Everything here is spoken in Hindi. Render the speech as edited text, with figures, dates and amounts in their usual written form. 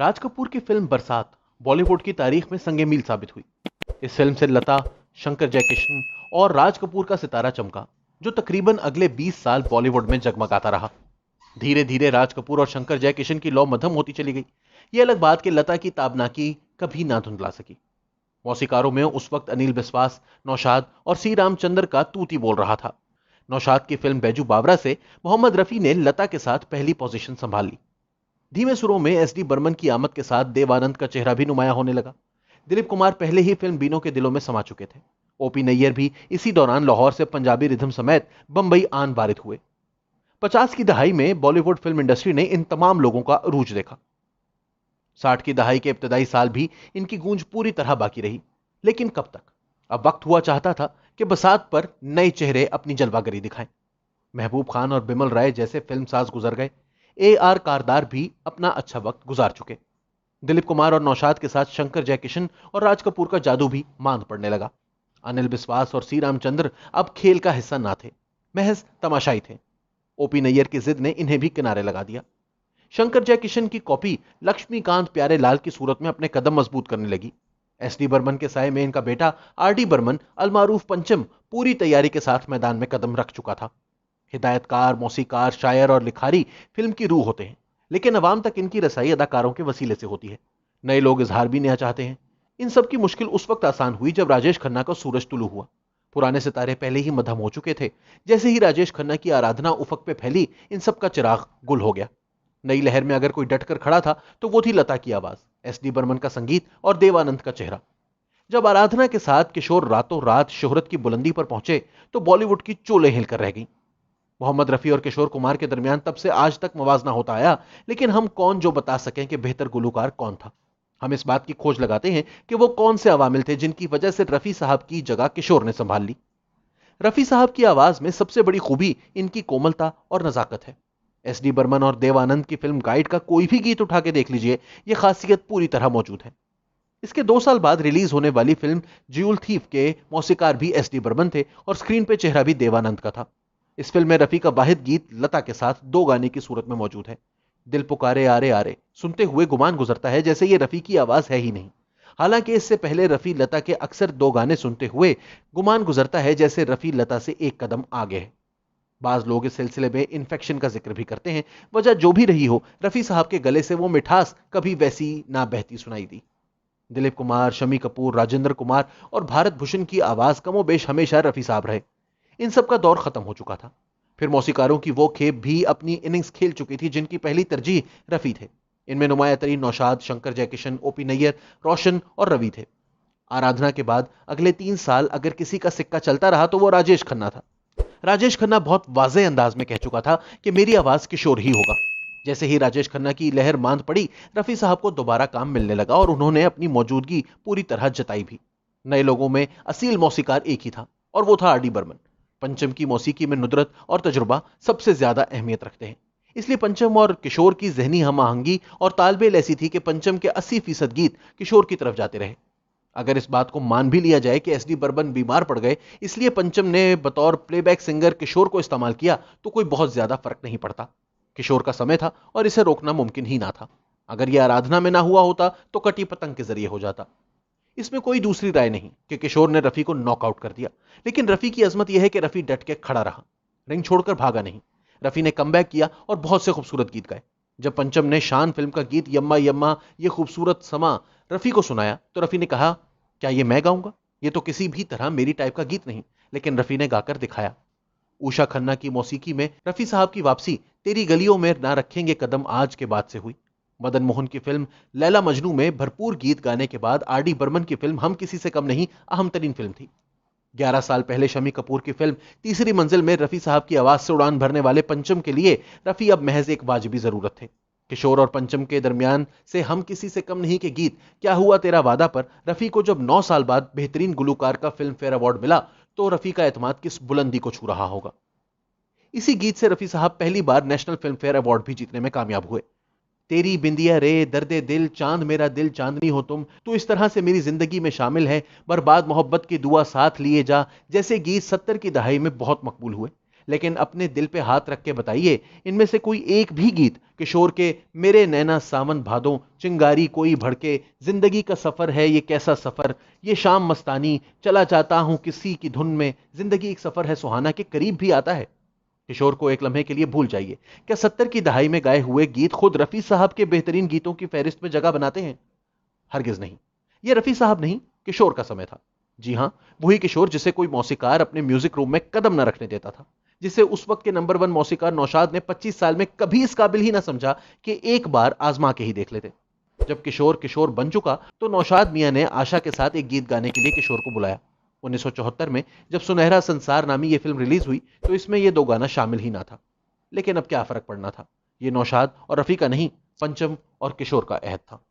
राज कपूर की फिल्म बरसात बॉलीवुड की तारीख में संगे मील साबित हुई। इस फिल्म से लता, शंकर जयकिशन और राज कपूर का सितारा चमका, जो तकरीबन अगले 20 साल बॉलीवुड में जगमगाता रहा। धीरे धीरे राज कपूर और शंकर जयकिशन की लौ मध्यम होती चली गई। यह अलग बात कि लता की ताबनाकी कभी ना धुंधला सकी। मौसीकारों में उस वक्त अनिल बिस्वास, नौशाद और सी रामचंद्र का तूती बोल रहा था। नौशाद की फिल्म बैजू बावरा से मोहम्मद रफी ने लता के साथ पहली पोजीशन संभाल ली। धीमे सुरों में एसडी बर्मन की आमद के साथ देवानंद का चेहरा भी नुमाया होने लगा। दिलीप कुमार पहले ही फिल्म बीनों के दिलों में समा चुके थे। ओपी नैयर भी इसी दौरान लाहौर से पंजाबी रिदम समेत बंबई आन बारित हुए। 50 की दहाई में बॉलीवुड फिल्म इंडस्ट्री ने इन तमाम लोगों का अरूज देखा। 60 की दहाई के इब्तदाई साल भी इनकी गूंज पूरी तरह बाकी रही। लेकिन कब तक? अब वक्त हुआ चाहता था कि बसात पर नए चेहरे अपनी जलवागरी दिखाएं। महबूब खान और बिमल राय जैसे फिल्मसाज गुजर गए। ए आर कारदार भी अपना अच्छा वक्त गुजार चुके। दिलीप कुमार और नौशाद के साथ शंकर जयकिशन और राज कपूर का जादू भी मांद पड़ने लगा। अनिल बिस्वास और सी रामचंद्र अब खेल का हिस्सा ना थे, महज तमाशाई थे। ओपी नैयर की जिद ने इन्हें भी किनारे लगा दिया। शंकर जयकिशन की कॉपी लक्ष्मीकांत प्यारे लाल की सूरत में अपने कदम मजबूत करने लगी। एस डी बर्मन के साय में इनका बेटा आर डी बर्मन अलमारूफ पंचम पूरी तैयारी के साथ मैदान में कदम रख चुका था। हिदायतकार, मौसीकार, शायर और लिखारी फिल्म की रूह होते हैं, लेकिन अवाम तक इनकी रसाई अदाकारों के वसीले से होती है। नए लोग इजहार भी नया चाहते हैं। इन सब की मुश्किल उस वक्त आसान हुई जब राजेश खन्ना का सूरज तुलू हुआ। पुराने सितारे पहले ही मध्यम हो चुके थे। जैसे ही राजेश खन्ना की आराधना उफक पे फैली, इन सब का चिराग गुल हो गया। नई लहर में अगर कोई डटकर खड़ा था तो वो थी लता की आवाज, एस डी बर्मन का संगीत और देवानंद का चेहरा। जब आराधना के साथ किशोर रातों रात शोहरत की बुलंदी पर पहुंचे तो बॉलीवुड की चोलें हिलकर रह गईं। मोहम्मद रफी और किशोर कुमार के दरमियान तब से आज तक मवाजना होता आया, लेकिन हम कौन जो बता सकें कि बेहतर गुलूकार कौन था। हम इस बात की खोज लगाते हैं कि वो कौन से अवामिल थे जिनकी वजह से रफी साहब की जगह किशोर ने संभाल ली। रफी साहब की आवाज में सबसे बड़ी खूबी इनकी कोमलता और नजाकत है। एस डी बर्मन और देवानंद की फिल्म गाइड का कोई भी गीत उठा के देख लीजिए, यह खासियत पूरी तरह मौजूद है। इसके 2 साल बाद रिलीज होने वाली फिल्म ज्यूल थीफ के मौसीकार भी एस डी बर्मन थे और स्क्रीन पे चेहरा भी देवानंद का था। इस फिल्म में रफी का वाहिद गीत लता के साथ 2 गाने की सूरत में मौजूद है। दिल पुकारे आरे आरे सुनते हुए गुमान गुजरता है जैसे ये रफी की आवाज है ही नहीं। हालांकि इससे पहले रफी लता के अक्सर 2 गाने सुनते हुए गुमान गुजरता है जैसे रफी लता से एक कदम आगे है। बाज लोग इस सिलसिले में इन्फेक्शन का जिक्र भी करते हैं। वजह जो भी रही हो, रफी साहब के गले से वो मिठास कभी वैसी ना बहती सुनाई दी। दिलीप कुमार, शमी कपूर, राजेंद्र कुमार और भारत भूषण की आवाज कमोबेश हमेशा रफी साहब रहे। इन सब का दौर खत्म हो चुका था। फिर मौसीकारों की वो खेप भी अपनी इनिंग्स खेल चुकी थी जिनकी पहली तरजीह रफी थे। इनमें नुमाया तरीन नौशाद, शंकर जयकिशन, ओपी नैयर, रोशन और रवि थे। आराधना के बाद अगले 3 साल अगर किसी का सिक्का चलता रहा तो वो राजेश खन्ना था। राजेश खन्ना बहुत वाज़ेह अंदाज में कह चुका था कि मेरी आवाज किशोर ही होगा। जैसे ही राजेश खन्ना की लहर मांद पड़ी, रफी साहब को दोबारा काम मिलने लगा और उन्होंने अपनी मौजूदगी पूरी तरह जताई भी। नए लोगों में असील मौसीकार एक ही था और वो था आर डी बर्मन। पंचम की मौसीकी में नुदरत और तजुर्बा सबसे ज्यादा अहमियत रखते हैं। इसलिए पंचम और किशोर की जहनी हम आहंगी और तालमेल ऐसी थी कि पंचम के 80% गीत किशोर की तरफ जाते रहे। अगर इस बात को मान भी लिया जाए कि एस डी बर्मन बीमार पड़ गए, इसलिए पंचम ने बतौर प्लेबैक सिंगर किशोर को इस्तेमाल किया, तो कोई बहुत ज्यादा फर्क नहीं पड़ता। किशोर का समय था और इसे रोकना मुमकिन ही ना था। अगर यह आराधना में ना हुआ होता तो कटी पतंग के जरिए हो जाता। इसमें कोई दूसरी राय नहीं कि किशोर ने रफी को नॉकआउट कर दिया। लेकिन रफी की अजमत यह है कि रफी डट के खड़ा रहा, रिंग छोड़कर भागा नहीं। रफी ने कमबैक किया और बहुत से खूबसूरत गीत गाए। जब पंचम ने शान फिल्म का गीत यम्मा यम्मा ये खूबसूरत समा रफी को सुनाया तो रफी ने कहा, क्या ये मैं गाऊंगा? ये तो किसी भी तरह मेरी टाइप का गीत नहीं। लेकिन रफी ने गाकर दिखाया। उषा खन्ना की मौसीकी में रफी साहब की वापसी तेरी गलियों में ना रखेंगे कदम आज के बाद से हुई। मदन मोहन की फिल्म लैला मजनू में भरपूर गीत गाने के बाद आर डी बर्मन की फिल्म हम किसी से कम नहीं अहम तरीन फिल्म थी। 11 साल पहले शमी कपूर की फिल्म तीसरी मंजिल में रफी साहब की आवाज से उड़ान भरने वाले पंचम के लिए रफी अब महज एक वाजिबी जरूरत थे। किशोर और पंचम के दरमियान से हम किसी से कम नहीं के गीत क्या हुआ तेरा वादा पर रफी को जब 9 साल बाद बेहतरीन गुलूकार का फिल्म फेयर अवार्ड मिला तो रफी का एतमाद किस बुलंदी को छू रहा होगा। इसी गीत से रफी साहब पहली बार नेशनल फिल्म फेयर अवार्ड भी जीतने में कामयाब हुए। तेरी बिंदिया रे दर्दे दिल चांद मेरा दिल चांदनी हो तुम, तो इस तरह से मेरी जिंदगी में शामिल है, बर्बाद मोहब्बत की दुआ साथ लिए जा जैसे गीत 70 की दहाई में बहुत मकबूल हुए। लेकिन अपने दिल पे हाथ रख के बताइए, इनमें से कोई एक भी गीत किशोर के मेरे नैना सावन भादों, चिंगारी कोई भड़के, जिंदगी का सफर है ये कैसा सफर, ये शाम मस्तानी, चला जाता हूं किसी की धुन में, जिंदगी एक सफर है सुहाना के करीब भी आता है? किशोर को एक लम्हे के लिए भूल जाइए। क्या 70 की दहाई में गाए हुए गीत खुद रफी साहब के बेहतरीन गीतों की फहरिस्त में जगह बनाते हैं? हरगिज नहीं। यह रफी साहब नहीं, किशोर का समय था। जी हां, वही किशोर जिसे कोई मौसीकार अपने म्यूजिक रूम में कदम न रखने देता था, जिसे उस वक्त के नंबर 1 मौसीकार नौशाद ने 25 साल में कभी इस काबिल ही ना समझा कि एक बार आजमा के ही देख लेते। जब किशोर किशोर बन चुका तो नौशाद मियां ने आशा के साथ एक गीत गाने के लिए किशोर को बुलाया। 1974 में जब सुनहरा संसार नामी यह फिल्म रिलीज हुई तो इसमें यह दो गाना शामिल ही ना था। लेकिन अब क्या फर्क पड़ना था, यह नौशाद और रफी का नहीं, पंचम और किशोर का अहद था।